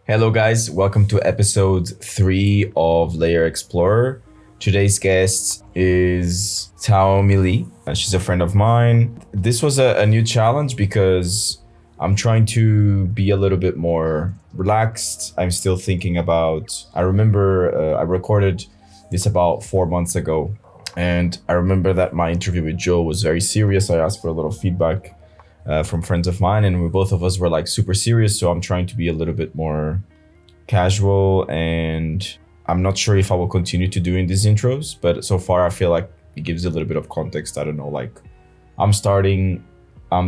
Hello, guys. Welcome to episode 3 of Layer Explorer. Today's guest is Thaomy. She's a friend of mine. This was a new challenge because I'm trying to be a little bit more relaxed. I'm still thinking about. I remember I recorded this about 4 months ago, and I remember that my interview with Joe was very serious. I asked for a little feedback from friends of mine, and we both of us were like super serious. So I'm trying to be a little bit more casual, and I'm not sure if I will continue to doing these intros, but so far I feel like it gives a little bit of context. I don't know, like I'm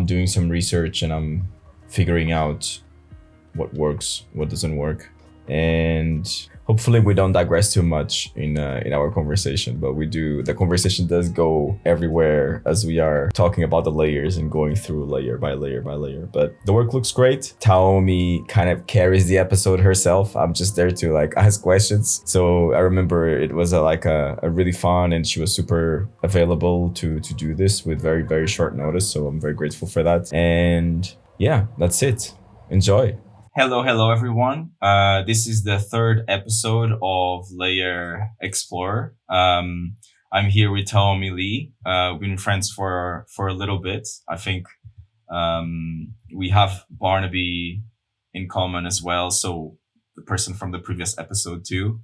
doing some research and I'm figuring out what works, what doesn't work, and hopefully we don't digress too much in our conversation, but we do. The conversation does go everywhere as we are talking about the layers and going through layer by layer by layer. But the work looks great. Thaomy kind of carries the episode herself. I'm just there to like ask questions. So I remember it was a really fun, and she was super available to do this with very, very short notice. So I'm very grateful for that. And yeah, that's it. Enjoy. Hello, everyone. This is the third episode of Layer Explorer. I'm here with Thaomy Lee. We've been friends for a little bit. I think we have Barnaby in common as well. So the person from the previous episode too.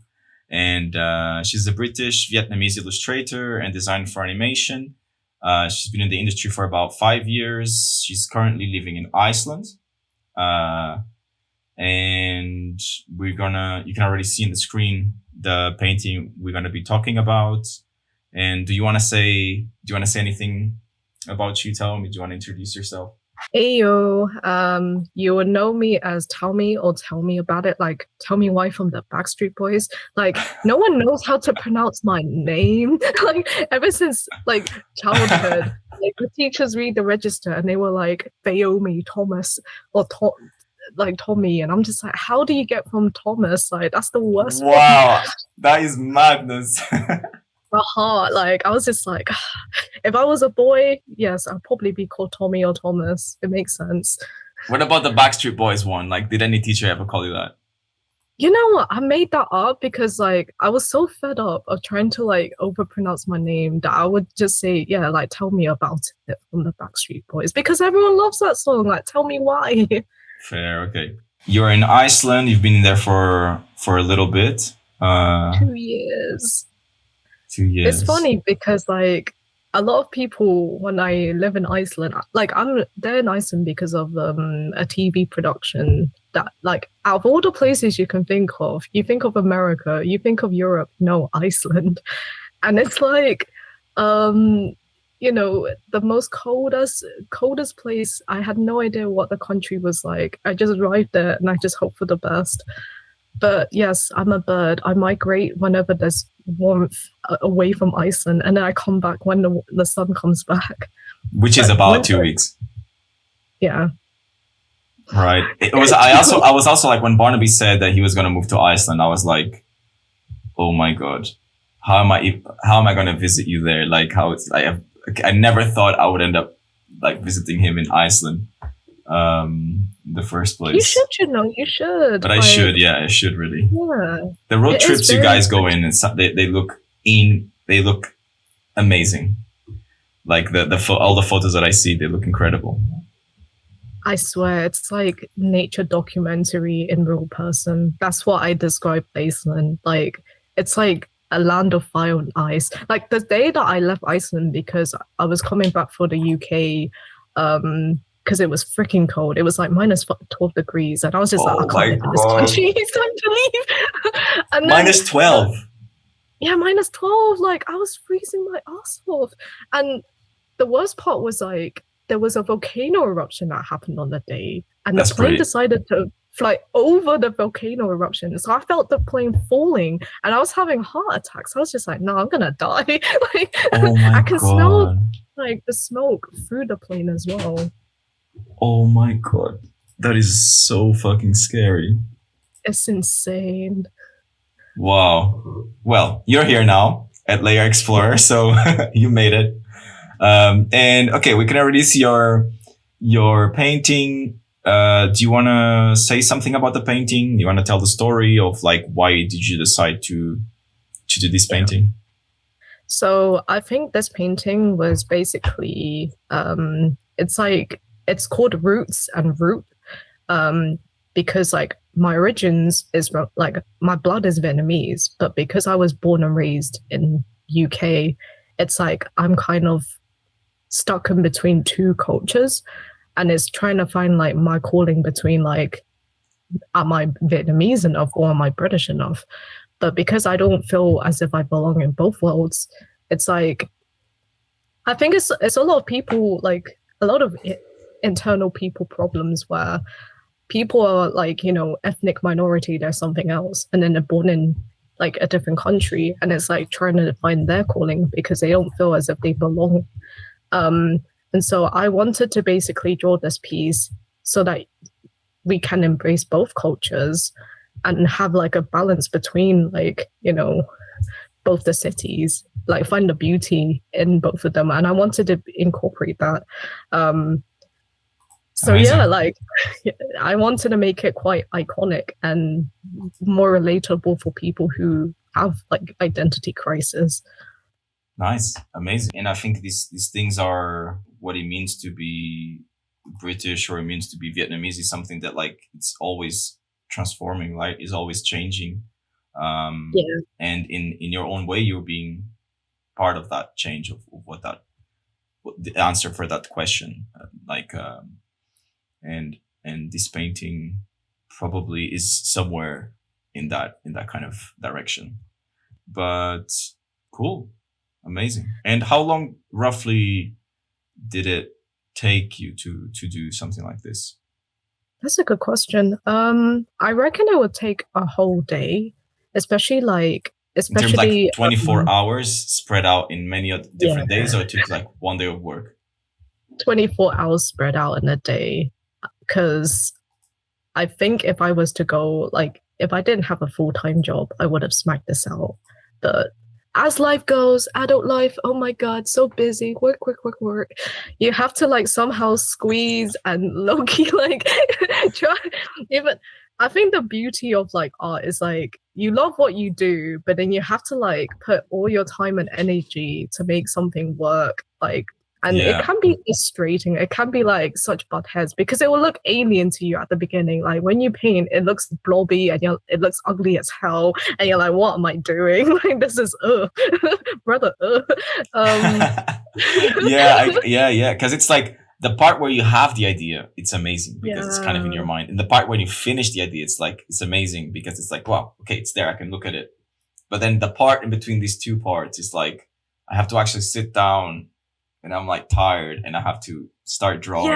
And she's a British Vietnamese illustrator and designer for animation. She's been in the industry for about 5 years. She's currently living in Iceland. And you can already see in the screen the painting we're gonna be talking about. And do you wanna say anything about you, Thaomy? Do you wanna introduce yourself? Ayo, you would know me as Thaomy or Tell Me About It, like Tell Me Why from the Backstreet Boys. Like, no one knows how to pronounce my name. Like, ever since like childhood, like the teachers read the register and they were like Thaomy, Thomas, or like Tommy, and I'm just like, how do you get from Thomas? Like, that's the worst. Wow, that is madness. My heart, like, I was just like, if I was a boy, yes, I'd probably be called Tommy or Thomas. It makes sense. What about the Backstreet Boys one? Like, did any teacher ever call you that? You know what? I made that up because like I was so fed up of trying to like overpronounce my name that I would just say, yeah, like Tell Me About It from the Backstreet Boys, because everyone loves that song. Like, tell me why. Fair, okay. You're in Iceland. You've been there for a little bit. 2 years. 2 years. It's funny because like a lot of people, when I live in Iceland, like I'm there in Iceland because of a TV production that, like, out of all the places you can think of, you think of America, you think of Europe, no, Iceland. And it's like, you know, the most coldest place. I had no idea what the country was like. I just arrived there and I just hope for the best. But yes, I'm a bird. I migrate whenever there's warmth away from Iceland, and then I come back when the sun comes back. Which is about 2 weeks. Yeah. Right. It was. I was also like, when Barnaby said that he was going to move to Iceland, I was like, oh my god, how am I going to visit you there? Like, how it's like, I never thought I would end up like visiting him in Iceland. In the first place. You should. But I should really. Yeah. The road trips you guys go in, and they look amazing. Like all the photos that I see, they look incredible. I swear, it's like nature documentary in real person. That's what I describe Iceland. Like, it's like a land of fire and ice. Like the day that I left Iceland, because I was coming back for the UK, because it was freaking cold. It was like minus 12 degrees. And I was just like, I can't live in this country. It's time to leave. And then, minus 12. Yeah, minus 12. Like, I was freezing my ass off. And the worst part was like, there was a volcano eruption that happened on the day. And the plane decided to fly over the volcano eruption. So I felt the plane falling and I was having heart attacks. I was just like, no, I'm going to die. Like, I can smell like the smoke through the plane as well. Oh my god, that is so fucking scary. It's insane. Wow. Well, you're here now at Layer Explorer, so you made it. And okay, we can already see your painting. Do you want to say something about the painting? Do you want to tell the story of like why did you decide to do this Yeah. painting? So I think this painting was basically it's called Roots and Root because like my origins is like my blood is Vietnamese, but because I was born and raised in UK, it's like I'm kind of stuck in between two cultures, and it's trying to find like my calling between like am I Vietnamese enough or am I British enough? But because I don't feel as if I belong in both worlds, it's like I think it's a lot of people like a lot of internal people problems where people are like ethnic minority, they're something else, and then they're born in like a different country, and it's like trying to find their calling because they don't feel as if they belong. Um, and so I wanted to basically draw this piece so that we can embrace both cultures and have like a balance between like both the cities, like find the beauty in both of them, and I wanted to incorporate that. So yeah, Amazing. like I wanted to make it quite iconic and more relatable for people who have like identity crisis. Nice, amazing. And I think these things are what it means to be British or it means to be Vietnamese is something that like it's always transforming, right? Is always changing. Yeah. And in your own way, you're being part of that change of what the answer for that question. And this painting probably is somewhere in that kind of direction. But cool, amazing. And how long roughly did it take you to do something like this? That's a good question. I reckon it would take a whole day, especially like In terms like especially 24 hours spread out in many yeah, different days, or it took like one day of work? 24 hours spread out in a day. Because I think if I was to go like if I didn't have a full-time job, I would have smacked this out. But as life goes, adult life, oh my god, so busy, work, work, work, work. You have to like somehow squeeze and low-key like try even I think the beauty of like art is like you love what you do, but then you have to like put all your time and energy to make something work. Like and it Yeah. can be frustrating. It can be like such butt heads because it will look alien to you at the beginning. Like when you paint, it looks blobby and it looks ugly as hell. And you're like, what am I doing? Like this is brother. Um, Yeah. Because it's like the part where you have the idea, it's amazing because it's kind of in yeah. your mind. And the part when you finish the idea, it's like it's amazing because it's like, wow, okay, it's there. I can look at it. But then the part in between these two parts is like I have to actually sit down and I'm like tired and I have to start Yeah. drawing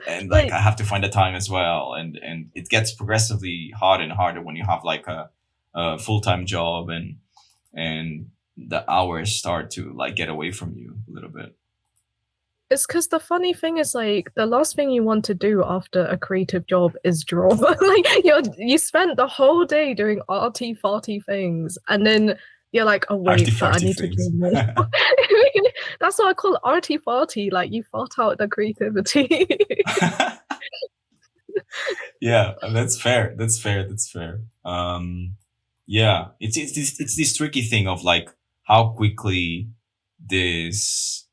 and like Like I have to find the time as well. And it gets progressively harder and harder when you have like a full time job and the hours start to like get away from you a little bit. it's because the funny thing is like the last thing you want to do after a creative job is draw. Like you spent the whole day doing arty farty things, and then you're like, oh Arty wait, but I farty need to draw things. more. That's what I call arty farty. Like you fart out the creativity. Yeah, that's fair. That's fair. That's fair. Yeah, it's this tricky thing of like how quickly this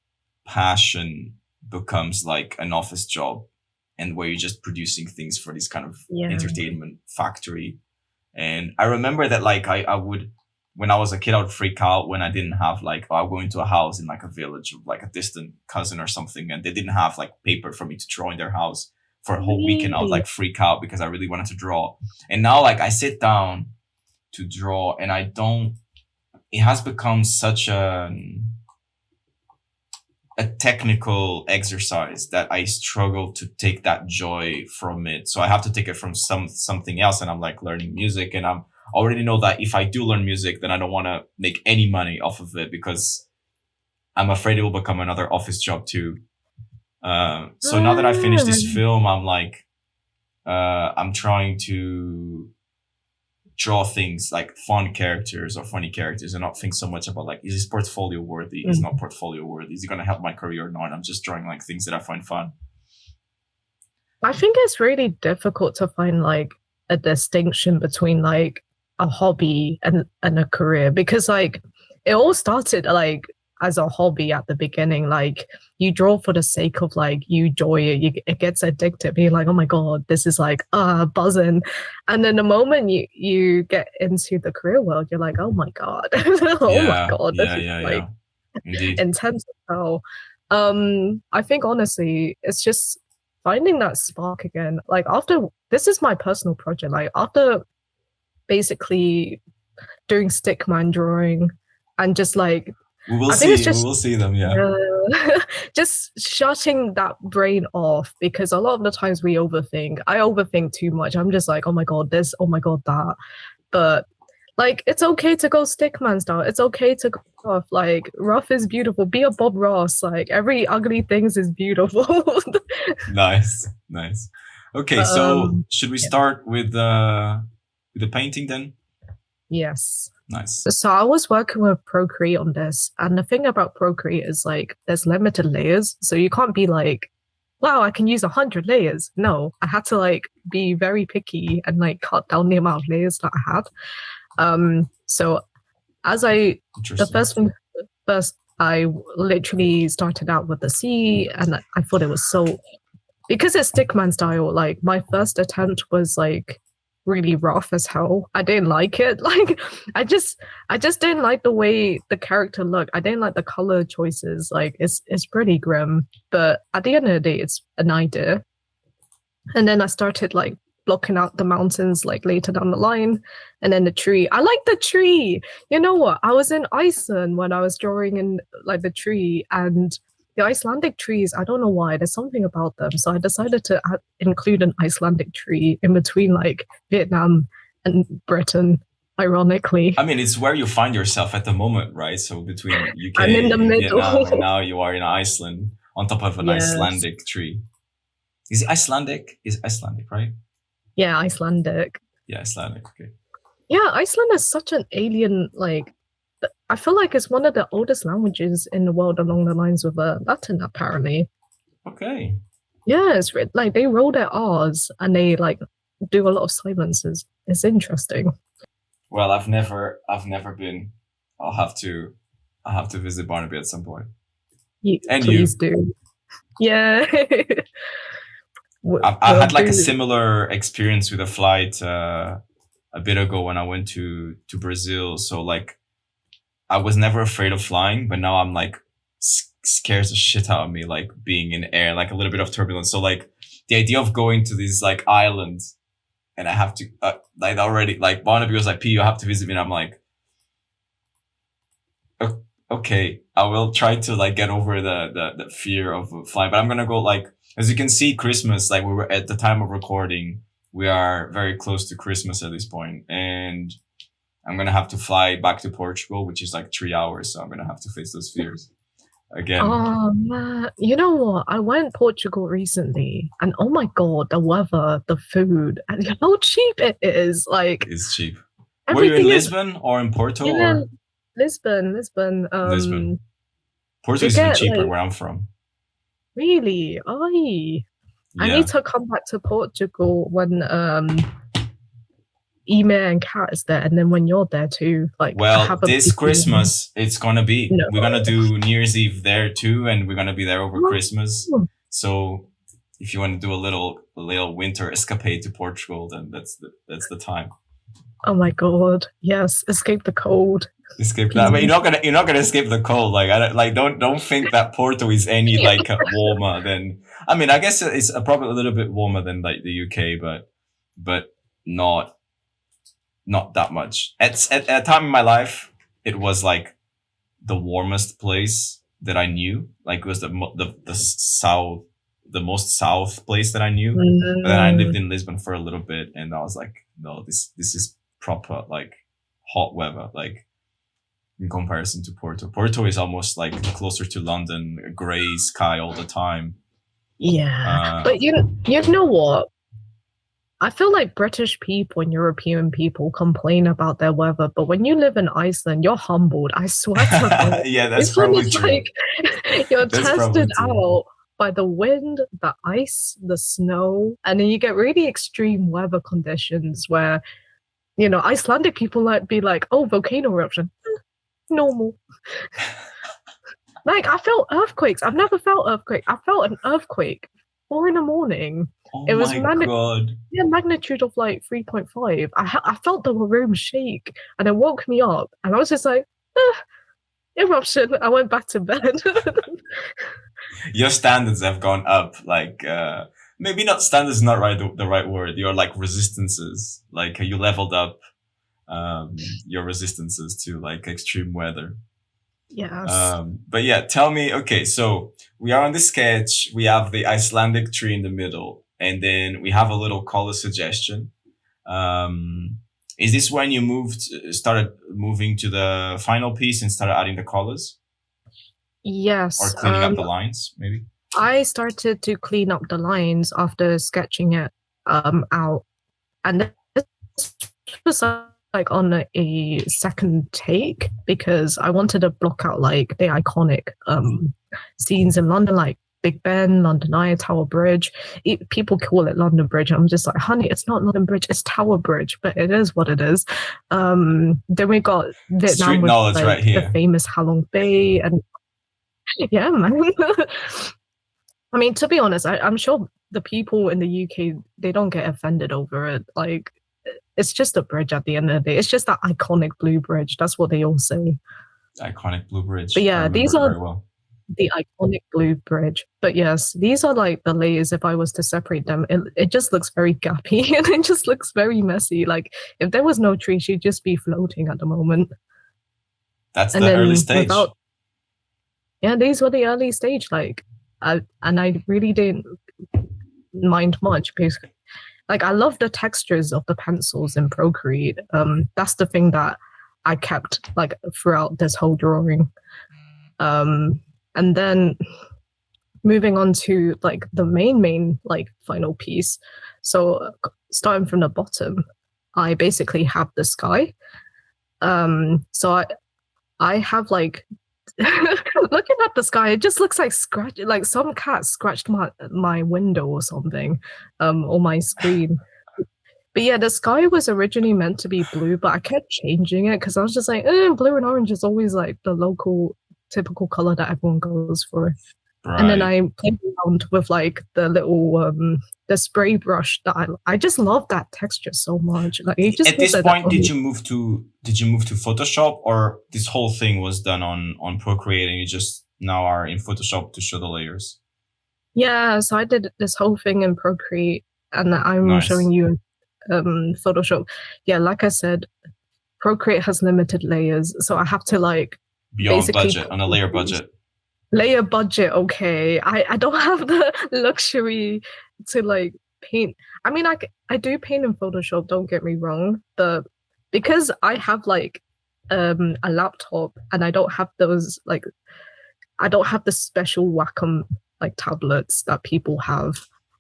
passion becomes like an office job, and where you're just producing things for this kind of Yeah. entertainment factory. And I remember that like I would when I was a kid I would freak out when I didn't have like I'll go into a house in like a village of like a distant cousin or something and they didn't have like paper for me to draw in their house for a whole weekend. I would Really? like freak out because I really wanted to draw. And now like I sit down to draw and I don't it has become such a technical exercise that I struggle to take that joy from it. So I have to take it from something else. And I'm like learning music, and I already know that if I do learn music, then I don't want to make any money off of it because I'm afraid it will become another office job too. So now that I finished this Ah, film, I'm like, I'm trying to draw things like fun characters or funny characters and not think so much about like, is this portfolio worthy? Is mm. not portfolio worthy? Is it going to help my career or not? I'm just drawing like things that I find fun. I think it's really difficult to find like a distinction between like a hobby and a career because like it all started like as a hobby at the beginning. Like you draw for the sake of like you enjoy it, it gets addictive. Being like, oh my god, this is like buzzing, and then the moment you get into the career world, you're like, oh my god, oh my Yeah, god, this yeah, is yeah, like yeah. Indeed. intense as hell. I think honestly, it's just finding that spark again. Like after this is my personal project. Like after basically doing stickman drawing and just like We will I think it's see. We just will see them. Yeah. just shutting that brain off because a lot of the times we overthink. I overthink too much. I'm just like, oh my god, this, oh my god, that. But like, it's okay to go stickman style. It's okay to go rough. Like, rough is beautiful. Be a Bob Ross. Like, every ugly things is beautiful. Nice, nice. Okay, so should we Yeah. start with the painting then? Yes. Nice. So I was working with Procreate on this, and the thing about Procreate is like there's limited layers, so you can't be like, wow, I can use 100 layers. No, I had to like be very picky and like cut down the amount of layers that I had. So as the first I literally started out with the sea, and I thought it was so because it's stickman style. Like my first attempt was like really rough as hell. I didn't like it. Like I just didn't like the way the character looked. I didn't like the color choices. Like it's pretty grim. But at the end of the day, it's an idea. And then I started like blocking out the mountains like later down the line, and then the tree. I like the tree. You know what? I was in Iceland when I was drawing in like the tree, and the Icelandic trees, I don't know why, there's something about them. So I decided to include an Icelandic tree in between like Vietnam and Britain, ironically. I mean, it's where you find yourself at the moment, right? So between UK I'm in the and middle. Vietnam, and now you are in Iceland on top of an Yes. Icelandic tree. Is it Icelandic? Is Icelandic, right? Yeah, Icelandic. Yeah, Icelandic. Okay. Yeah, Iceland is such an alien, like, I feel like it's one of the oldest languages in the world along the lines of Latin, apparently. Okay. Yeah, it's like they roll their R's and they like do a lot of silences. It's interesting. Well, I've never been. I'll have to visit Barnaby at some point. Please do. Yeah. I had like a similar experience with a flight a bit ago when I went to Brazil. So like, I was never afraid of flying, but now I'm like scares the shit out of me, like being in air, like a little bit of turbulence. So like the idea of going to this like island, and I have to like already like Barnaby was like, P, you have to visit me, and I'm like, okay, I will try to like get over the fear of flying, but I'm gonna go like, as you can see, Christmas, like we were at the time of recording, we are very close to Christmas at this point, and I'm going to have to fly back to Portugal, which is like 3 hours. So I'm going to have to face those fears again. Oh, man. You know what? I went to Portugal recently, and oh my God, the weather, the food, and how cheap it is. Like, it's cheap. Were you in Lisbon or in Porto? Yeah, or? Lisbon. Lisbon. Porto is even cheaper like, where I'm from. Really? I need to come back to Portugal when Eme and Kat is there, and then when you're there too. Like, well, this Christmas it's gonna be. No. We're gonna do New Year's Eve there too, and we're gonna be there over Christmas. So if you want to do a little winter escapade to Portugal, then that's the time. Oh my God! Yes, escape the cold. Escape that. I mean, you're not gonna escape the cold. Like, don't think that Porto is any like warmer than. I mean, I guess it's probably a little bit warmer than like the UK, but not that much. At a time in my life, it was like the warmest place that I knew. Like it was the most south place that I knew. But then I lived in Lisbon for a little bit, and I was like, no, this is proper like hot weather. Like in comparison to Porto. Porto is almost like closer to London, a gray sky all the time. Yeah, but you know what? I feel like British people and European people complain about their weather, but when you live in Iceland, you're humbled. I swear to God. Yeah, that's probably true. Like, you're tested out. by the wind, the ice, the snow, and then you get really extreme weather conditions where, Icelandic people like be like, "Oh, volcano eruption, normal." Like I felt earthquakes. I've never felt earthquake. I felt an earthquake 4 a.m. Oh It was my god. magnitude of like 3.5. I felt the room shake, and it woke me up, and I was just like, eruption. I went back to bed. Your standards have gone up, like maybe not standards, not the right word. Your like resistances, like you leveled up your resistances to like extreme weather. Yes. But yeah, tell me, okay, so we are on the sketch, we have the Icelandic tree in the middle, and then we have a little color suggestion. Is this when you started moving to the final piece and started adding the colors? Yes. Or cleaning up the lines, maybe? I started to clean up the lines after sketching it out. And this was like on a second take because I wanted to block out like the iconic scenes in London, like Big Ben, London Eye, Tower Bridge. People call it London Bridge. I'm just like, honey, it's not London Bridge, it's Tower Bridge, but it is what it is. Then we got Vietnam Street with knowledge like, right here. the famous Halong Bay, and yeah, man. I mean, to be honest, I'm sure the people in the UK, they don't get offended over it. Like, it's just a bridge at the end of the day. It's just that iconic blue bridge. That's what they all say. Iconic blue bridge. But yeah, these are well. the iconic blue bridge. But yes, these are like the layers. If I was to separate them, it just looks very gappy and it just looks very messy. Like if there was no tree, she'd just be floating at the moment. That's the early stage. Yeah, these were the early stage. Like, and I really didn't mind much because, like, I love the textures of the pencils in Procreate. That's the thing that I kept like throughout this whole drawing. And then moving on to like the main like final piece. So starting from the bottom, I basically have the sky. So I have like looking at the sky, it just looks like like some cat scratched my window or something, or my screen. But yeah, the sky was originally meant to be blue, but I kept changing it because I was just like, blue and orange is always like the local typical color that everyone goes for. Right. And then I played around with like the little the spray brush that I just love that texture so much. Like it just at this point, did you move to Photoshop, or this whole thing was done on Procreate and you just now are in Photoshop to show the layers? Yeah, so I did this whole thing in Procreate, and I'm showing you in Photoshop. Yeah, like I said, Procreate has limited layers, so I have to like beyond budget, on a layer budget. Layer budget, okay. I don't have the luxury to like paint. I mean, I do paint in Photoshop, don't get me wrong, but because I have like a laptop and I don't have those like, I don't have the special Wacom like tablets that people have.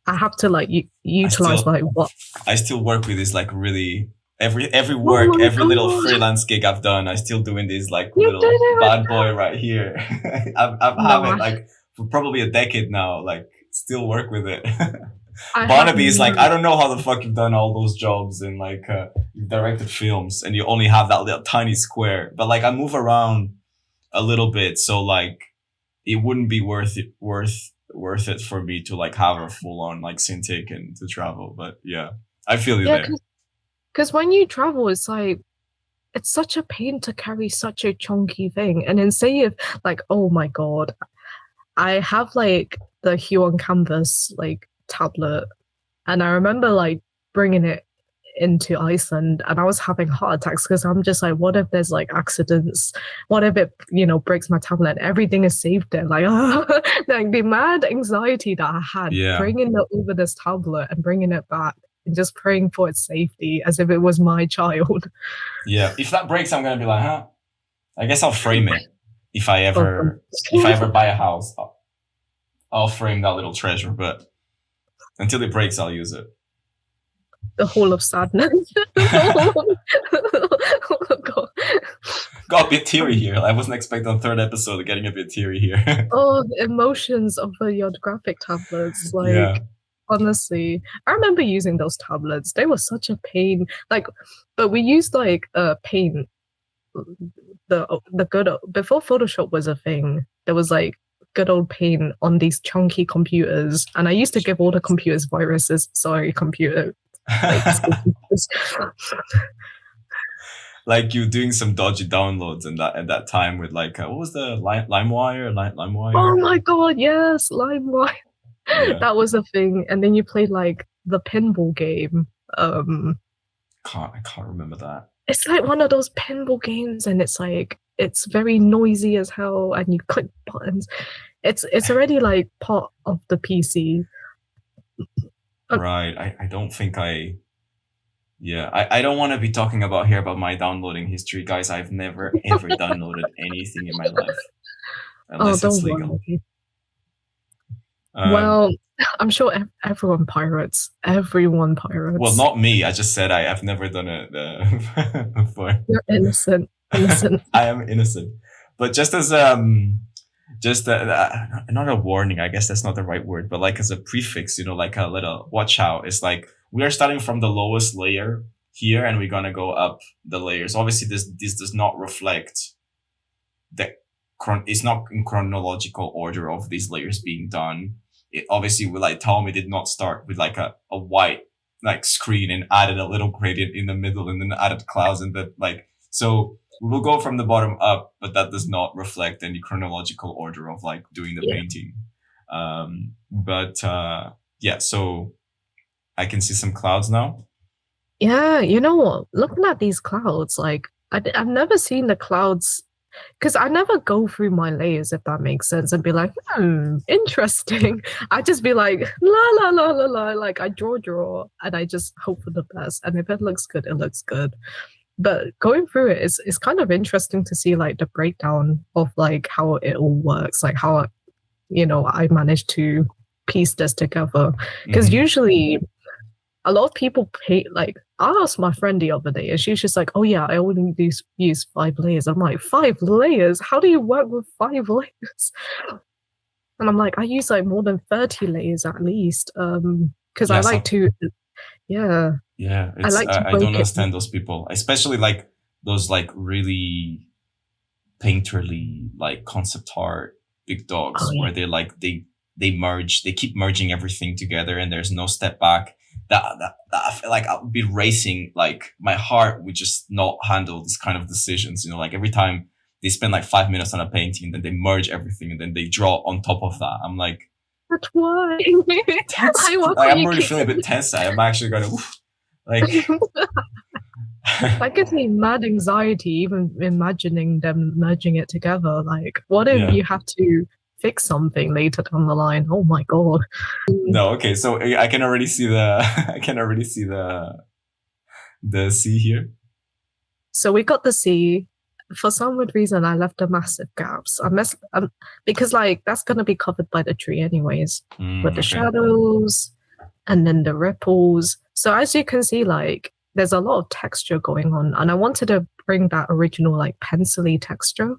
I have to like utilize what I still work with this like really every work, every little freelance gig I've done, I still doing this like little bad boy right here. I've had it like for probably a decade now, like still work with it. Barnaby is like, I don't know how the fuck you've done all those jobs and like you've directed films and you only have that little tiny square. But like I move around a little bit, so like it wouldn't be worth it for me to like have a full on like Cintiq and to travel. But yeah, I feel you there. Because when you travel, it's like, it's such a pain to carry such a chunky thing. And then say if like, oh my God, I have like the Hue on Canvas like tablet. And I remember like bringing it into Iceland and I was having heart attacks because I'm just like, what if there's like accidents? What if it, breaks my tablet and everything is saved there? Like, like the mad anxiety that I had bringing it over this tablet and bringing it back. And just praying for its safety as if it was my child. Yeah, if that breaks, I'm gonna be like, huh? I guess I'll frame it. If I ever buy a house, I'll frame that little treasure. But until it breaks, I'll use it. The Hall of Sadness. Oh, God. got a bit teary here. I wasn't expecting on third episode getting a bit teary here. Oh, the emotions of your graphic tablets. Like, Yeah. honestly, I remember using those tablets. They were such a pain. Like, but we used like paint. The good before Photoshop was a thing. There was like good old paint on these chunky computers, and I used to give all the computers viruses. Sorry, computer. Like you doing some dodgy downloads and that at that time with like what was the LimeWire? Oh my god, yes, LimeWire. Yeah. That was a thing. And then you played like the pinball game. I can't remember that. It's like one of those pinball games, and it's like it's very noisy as hell, and you click buttons. It's already like part of the PC. Right. I don't think I don't want to be talking about my downloading history, guys. I've never ever downloaded anything in my life unless it's legal. Well, I'm sure everyone pirates. Everyone pirates. Well, not me. I just said I've never done it before. You're innocent. Innocent. I am innocent. But just as not a warning, I guess that's not the right word, but like as a prefix, like a little watch out. It's like we are starting from the lowest layer here, and we're gonna go up the layers. Obviously, this does not reflect it's not in chronological order of these layers being done. It obviously, like Thaomy did not start with like a white like screen and added a little gradient in the middle and then added clouds and that like so. We will go from the bottom up, but that does not reflect any chronological order of like doing the painting. So I can see some clouds now. Yeah, you know what? Looking at these clouds, like I've never seen the clouds because I never go through my layers, if that makes sense, and be like, interesting. I just be like, la la la la la, like I draw, and I just hope for the best. And if it looks good, it looks good. But going through it is kind of interesting to see like the breakdown of like how it all works, like how I managed to piece this together. Because usually a lot of people paint, like I asked my friend the other day and she's just like, oh yeah, I only use 5 layers. I'm like, 5 layers? How do you work with 5 layers? And I'm like, I use like more than 30 layers at least. Because I like to I don't understand those people, especially like those like really painterly like concept art big dogs where they like they merge, they keep merging everything together and there's no step back. That I feel like I would be racing, like my heart would just not handle these kind of decisions. Like every time they spend like 5 minutes on a painting, then they merge everything and then they draw on top of that. I'm like, that's why. I'm already feeling a bit tense. I'm actually going to like. That gives me mad anxiety even imagining them merging it together. Like, what if you have to fix something later down the line? Oh my god. No, okay, so I can already see the sea here. So we got the sea. For some weird reason, I left the massive gaps. Because like that's gonna be covered by the tree anyways, with the shadows and then the ripples. So as you can see, like there's a lot of texture going on, and I wanted to bring that original like pencil-y texture,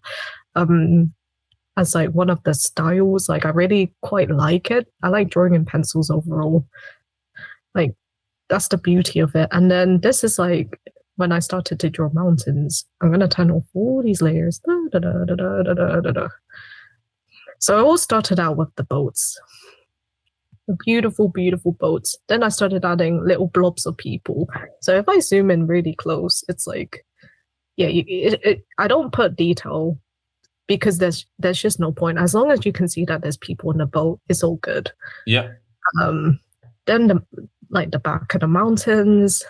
as like one of the styles. Like I really quite like it. I like drawing in pencils overall. Like that's the beauty of it. And then this is like when I started to draw mountains. I'm gonna turn off all these layers. So it all started out with the boats. The beautiful, beautiful boats. Then I started adding little blobs of people. So if I zoom in really close, it's like, I don't put detail because there's just no point. As long as you can see that there's people in the boat, it's all good. Yeah. Then the back of the mountains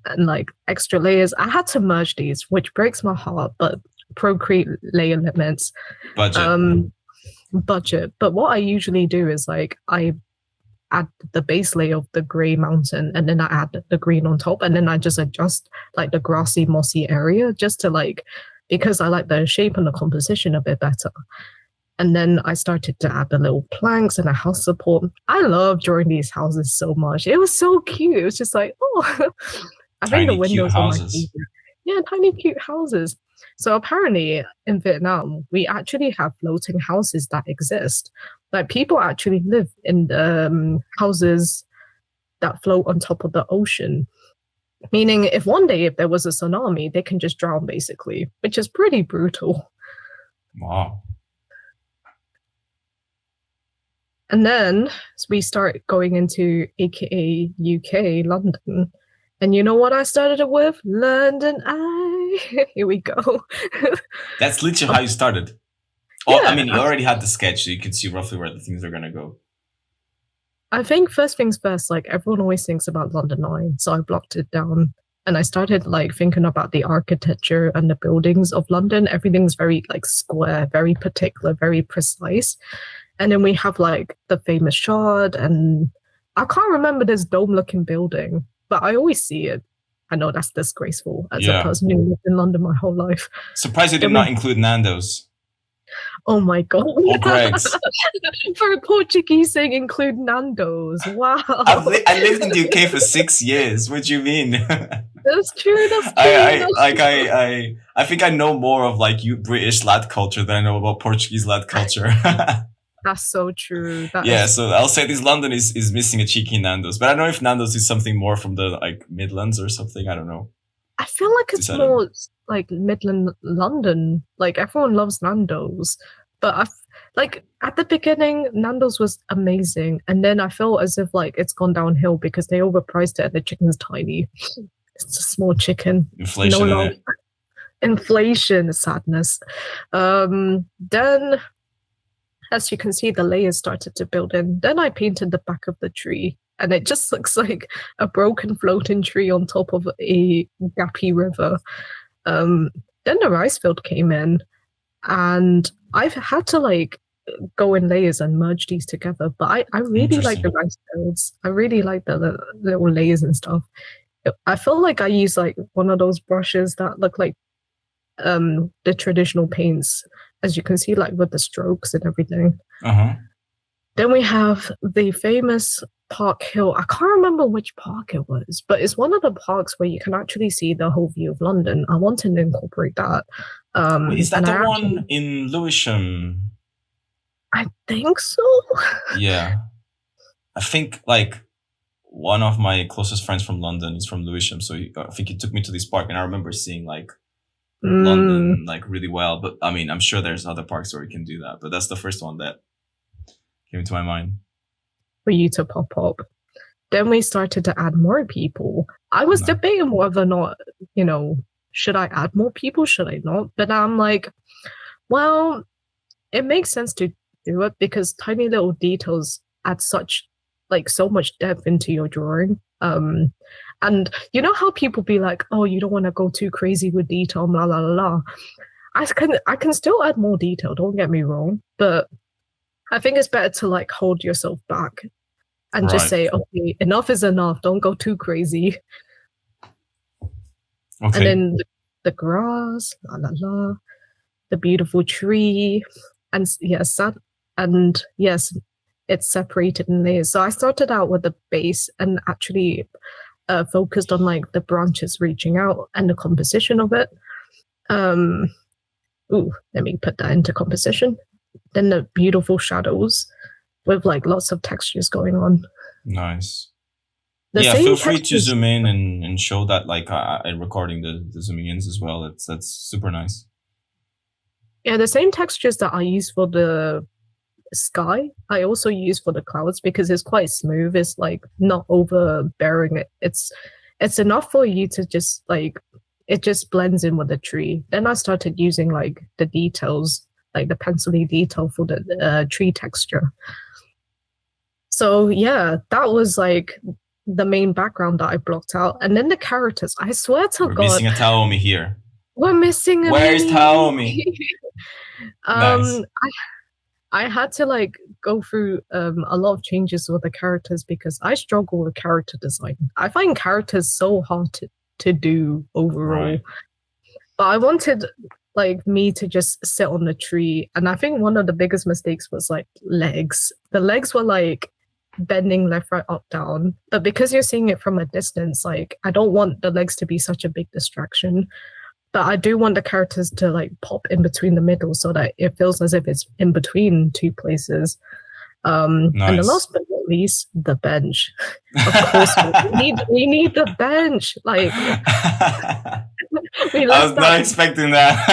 and like extra layers. I had to merge these, which breaks my heart, but Procreate layer limits. Budget. But what I usually do is like I add the base layer of the grey mountain and then I add the green on top and then I just adjust like the grassy mossy area just to like, because I like the shape and the composition a bit better. And then I started to add the little planks and a house support. I love drawing these houses so much. It was so cute. It was just like, oh, I think the windows are my favorite. Yeah, tiny cute houses. So apparently in Vietnam, we actually have floating houses that exist. Like people actually live in the houses that float on top of the ocean. Meaning if one day if there was a tsunami, they can just drown basically, which is pretty brutal. Wow. And then we start going into AKA UK, London. And you know what I started it with? London Eye. Here we go. That's literally how you started. Oh, yeah, I mean, you already had the sketch, so you could see roughly where the things are going to go. I think first things first, like everyone always thinks about London Eye. So I blocked it down. And I started like thinking about the architecture and the buildings of London. Everything's very like square, very particular, very precise. And then we have like the famous Shard, and I can't remember this dome-looking building, but I always see it. I know that's disgraceful as a person who lived in London my whole life. Surprised you did not include Nando's. Oh my God. Or Greg's. For a Portuguese saying include Nando's. Wow. I lived in the UK for 6 years. What do you mean? That's true. That's true. I think I know more of like British lad culture than I know about Portuguese lad culture. That's so true. So I'll say this London is missing a cheeky Nando's, but I don't know if Nando's is something more from the like Midlands or something. I don't know. I feel like it's more like Midland London. Like everyone loves Nando's, but like at the beginning, Nando's was amazing, and then I feel as if like it's gone downhill because they overpriced it and the chicken's tiny. It's a small chicken. Inflation. Inflation, sadness. Then, as you can see, the layers started to build in. Then I painted the back of the tree, and it just looks like a broken floating tree on top of a gappy river. Then the rice field came in, and I've had to like go in layers and merge these together. But I really like the rice fields. I really like the little layers and stuff. I feel like I use like one of those brushes that look like the traditional paints, as you can see, like with the strokes and everything. Then we have the famous Park Hill. I can't remember which park it was, but it's one of the parks where you can actually see the whole view of London. I wanted to incorporate that. Is that the one in Lewisham? I think so. Yeah. I think like one of my closest friends from London is from Lewisham. So I think he took me to this park, and I remember seeing like London like really well. But I mean, I'm sure there's other parks where we can do that. But that's the first one that came into my mind. For you to pop up. Then we started to add more people. I was debating whether or not, should I add more people? Should I not? But I'm like, well, it makes sense to do it because tiny little details add so much depth into your drawing. And you know how people be like, oh, you don't want to go too crazy with detail, blah, blah, blah. I can still add more detail, don't get me wrong, but I think it's better to like hold yourself back and just say, okay, enough is enough. Don't go too crazy. Okay. And then the grass, la la la, the beautiful tree, and yes, it's separated in layers. So I started out with the base and actually focused on like the branches reaching out and the composition of it. Let me put that into composition. Then the beautiful shadows with like lots of textures going on. Nice. Feel free to zoom in and show that like recording the zooming ins as well. That's super nice. Yeah, the same textures that I use for the sky, I also use for the clouds because it's quite smooth. It's like not overbearing it. It's enough for you to just like, it just blends in with the tree. Then I started using like the details, like the pencil-y detail for the tree texture. So yeah, that was like the main background that I blocked out. And then the characters, I swear to God. We're missing a Thaomy here. We're missing a Where's Thaomy? Nice. I had to like go through a lot of changes with the characters because I struggle with character design. I find characters so hard to do overall. Right. But I wanted like me to just sit on the tree. And I think one of the biggest mistakes was like legs. The legs were like bending left, right, up, down. But because you're seeing it from a distance, like I don't want the legs to be such a big distraction. But I do want the characters to like pop in between the middle so that it feels as if it's in between two places. And the Nice. last but not least, the bench. Of course, we need the bench. Like I was not expecting that.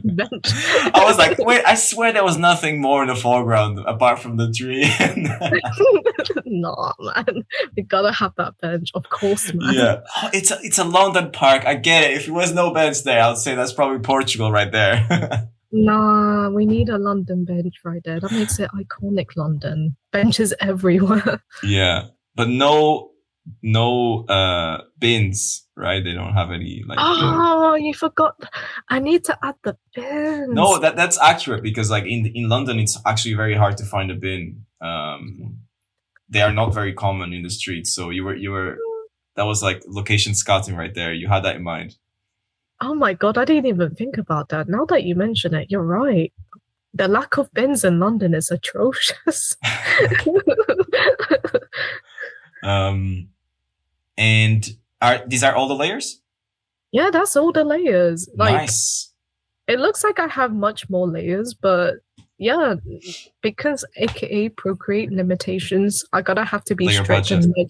bench. I was like, wait, I swear there was nothing more in the foreground apart from the tree. Nah, man, we gotta have that bench, of course, man. Yeah, it's a London park. I get it. If there was no bench there, I'd say that's probably Portugal right there. Nah, we need a London bench right there. That makes it iconic London. Benches everywhere. Yeah, but no bins, right? They don't have any like. Oh, you forgot. I need to add the bins. No, that's accurate because like in London, it's actually very hard to find a bin. They are not very common in the streets. So you were that was like location scouting right there. You had that in mind. Oh my God, I didn't even think about that. Now that you mention it, you're right. The lack of bins in London is atrocious. And these are all the layers? Yeah, that's all the layers. Like, nice. It looks like I have much more layers, but yeah, because AKA Procreate limitations, I gotta have to be Layer strict budget. and make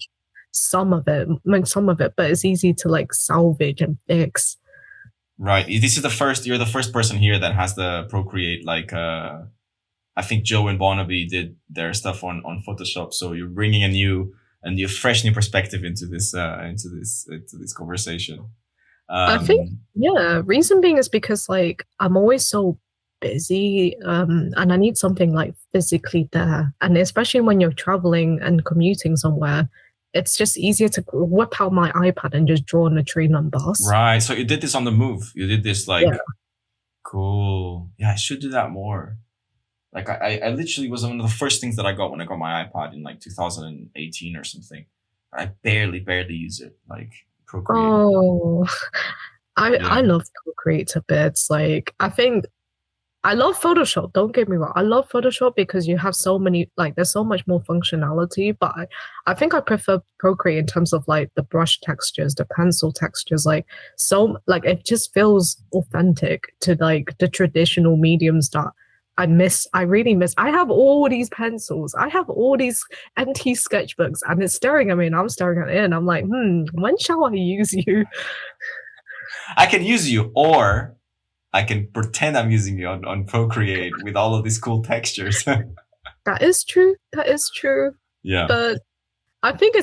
some of it, but it's easy to like salvage and fix. Right. You're the first person here that has the Procreate. Like, I think Joe and Barnaby did their stuff on Photoshop. So you're bringing a fresh new perspective into this conversation. I think, yeah, reason being is because like I'm always so busy, and I need something like physically there. And especially when you're traveling and commuting somewhere, it's just easier to whip out my iPad and just draw on a train and bus. Right. So you did this on the move. You did this like, cool. Yeah, I should do that more. Like I literally was one of the first things that I got when I got my iPad in like 2018 or something. I barely use it. Like Procreate. Oh, I love Procreate to bits. Like I think I love Photoshop. Don't get me wrong. I love Photoshop because you have so many, like, there's so much more functionality. But I think I prefer Procreate in terms of like the brush textures, the pencil textures. Like, so, like, it just feels authentic to like the traditional mediums that I miss. I really miss. I have all these pencils. I have all these empty sketchbooks, and it's staring at me, and I'm staring at it, and I'm like, when shall I use you? I can use you, or I can pretend I'm using you on Procreate with all of these cool textures. That is true. That is true. Yeah. But I think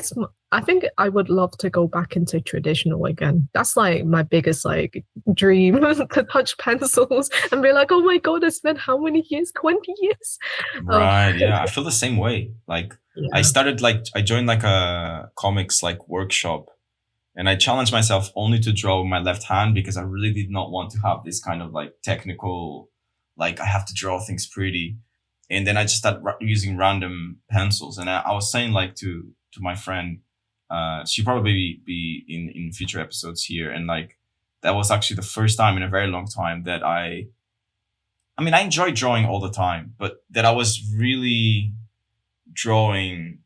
I would love to go back into traditional again. That's like my biggest like dream to touch pencils and be like, oh my God, I spent how many years? 20 years. Right. Yeah. I feel the same way. Like I joined like a comics like workshop. And I challenged myself only to draw with my left hand because I really did not want to have this kind of like technical, like I have to draw things pretty. And then I just started using random pencils. And I was saying like to my friend, she'll probably be in future episodes here. And like, that was actually the first time in a very long time that I enjoy drawing all the time, but that I was really drawing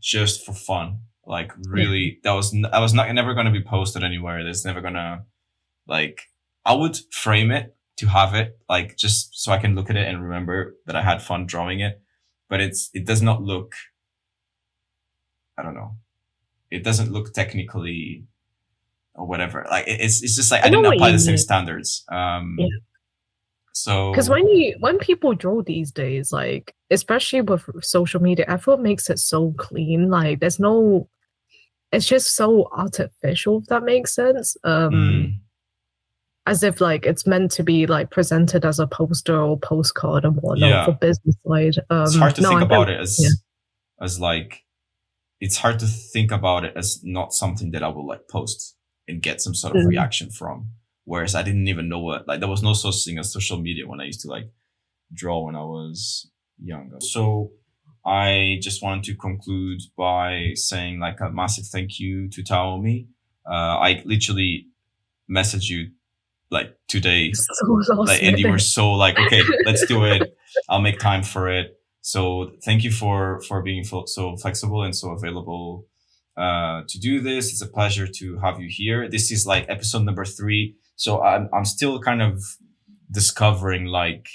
just for fun. Like really, I was never going to be posted anywhere. There's never going to like, I would frame it to have it like just so I can look at it and remember that I had fun drawing it. But it does not look, I don't know. It doesn't look technically or whatever. Like it's just like I didn't apply the same standards. So because when people draw these days, like especially with social media, everyone makes it so clean. Like there's no, it's just so artificial, if that makes sense. As if like it's meant to be like presented as a poster or postcard and whatnot for business side. It's hard to think about it as like, it's hard to think about it as not something that I will like post and get some sort of reaction from. Whereas I didn't even know what, like there was no such thing as social media when I used to like draw when I was younger. So I just wanted to conclude by saying like a massive thank you to Thaomy. I literally messaged you like today, and you were so like, okay, let's do it. I'll make time for it. So thank you for being so flexible and so available. to do this. It's a pleasure to have you here. This is like episode number 3. So I'm still kind of discovering like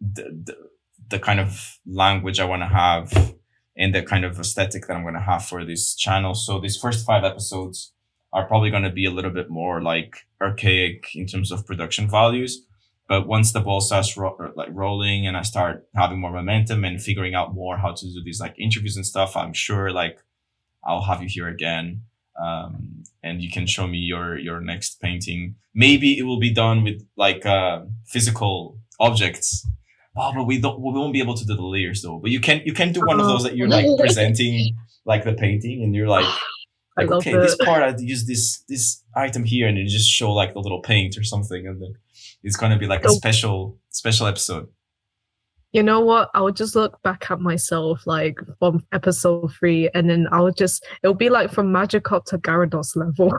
the kind of language I want to have and the kind of aesthetic that I'm going to have for this channel. So these first 5 episodes are probably going to be a little bit more like archaic in terms of production values. But once the ball starts rolling and I start having more momentum and figuring out more how to do these like interviews and stuff, I'm sure like I'll have you here again. And you can show me your next painting. Maybe it will be done with like physical objects. Oh, but we won't be able to do the layers though. But you can do one of those that you're like presenting like the painting and you're like okay, this part I use this item here, and you just show like the little paint or something, and then it's gonna be like a special episode. You know what? I would just look back at myself like from episode 3, and then it'll be like from Magikarp to Gyarados level.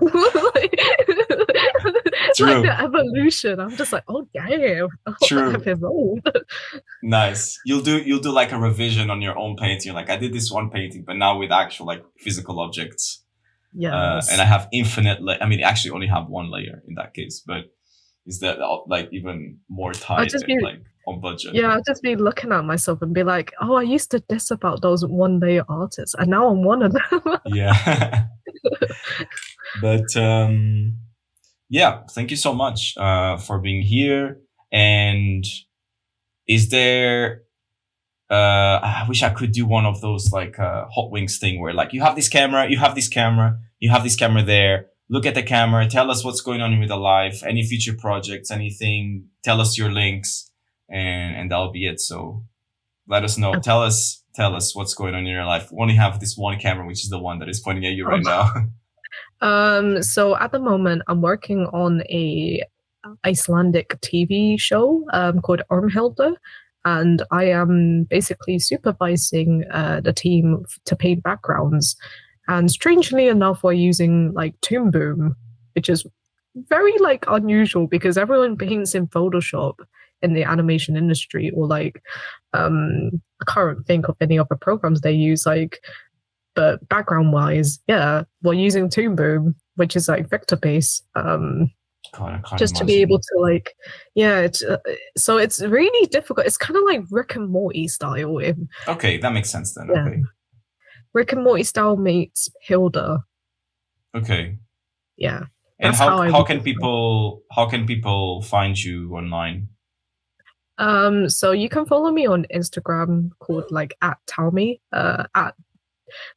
True. Like the evolution. I'm just like, oh damn. True. I've evolved. Nice. You'll do like a revision on your own painting. Like I did this one painting, but now with actual like physical objects. Yeah. And I have infinite. I mean, actually, only have one layer in that case, but is that like even more tight and like on budget? Yeah, I'll just be looking at myself and be like, oh, I used to diss about those one layer artists, and now I'm one of them. Yeah. But yeah, thank you so much for being here. And is there? I wish I could do one of those like Hot Wings thing where like you have this camera, you have this camera, you have this camera there. Look at the camera. Tell us what's going on in your life. Any future projects, anything. Tell us your links, and that'll be it. So let us know. Tell us what's going on in your life. We only have this one camera, which is the one that is pointing at you right now. So at the moment, I'm working on a Icelandic TV show called Ormhildur. And I am basically supervising the team to paint backgrounds. And strangely enough, we're using like Toon Boom, which is very like unusual because everyone paints in Photoshop in the animation industry, or like I can't think of any other programs they use. Like, but background wise, yeah, we're using Toon Boom, which is like vector based. Just to be able to like, yeah, it's so it's really difficult. It's kind of like Rick and Morty style. Okay, that makes sense then. Yeah. Okay. Rick and Morty style meets Hilda. Okay. Yeah. And how can people find you online? So you can follow me on Instagram called like @Thaomy, but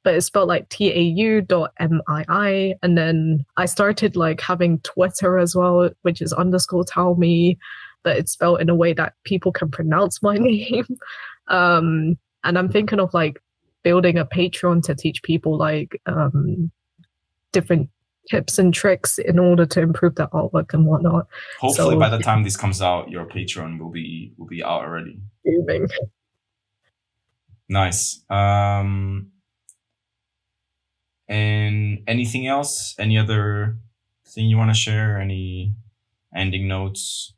it's spelled like TAU.MII. And then I started like having Twitter as well, which is _Thaomy, but it's spelled in a way that people can pronounce my name. And I'm thinking of like building a Patreon to teach people like different tips and tricks in order to improve their artwork and whatnot. Hopefully by the time this comes out, your Patreon will be out already. Booming. Nice. And anything else? Any other thing you want to share? Any ending notes?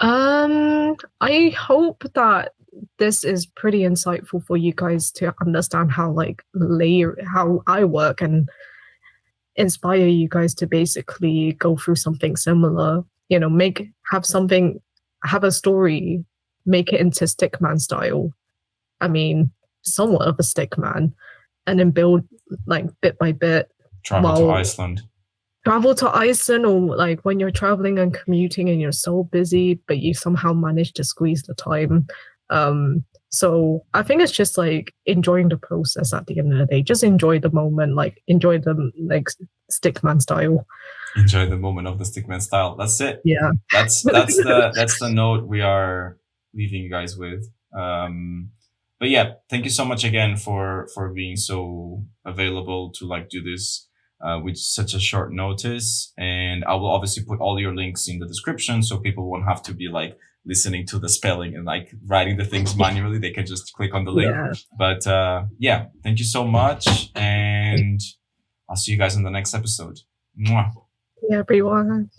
I hope that this is pretty insightful for you guys to understand how how I work and inspire you guys to basically go through something similar. You know, have a story, make it into Stickman style. I mean, somewhat of a Stickman, and then build like bit by bit. Travel to Iceland, or like when you're traveling and commuting and you're so busy, but you somehow manage to squeeze the time. So I think it's just like enjoying the process at the end of the day. Just enjoy the moment, like enjoy the like Stickman style. Enjoy the moment of the Stickman style. That's it. Yeah. That's the note we are leaving you guys with. But yeah, thank you so much again for being so available to like do this with such a short notice. And I will obviously put all your links in the description so people won't have to be like listening to the spelling and like writing the things manually. They can just click on the link. Yeah. But yeah, thank you so much. And I'll see you guys in the next episode. Mwah. Yeah, everyone.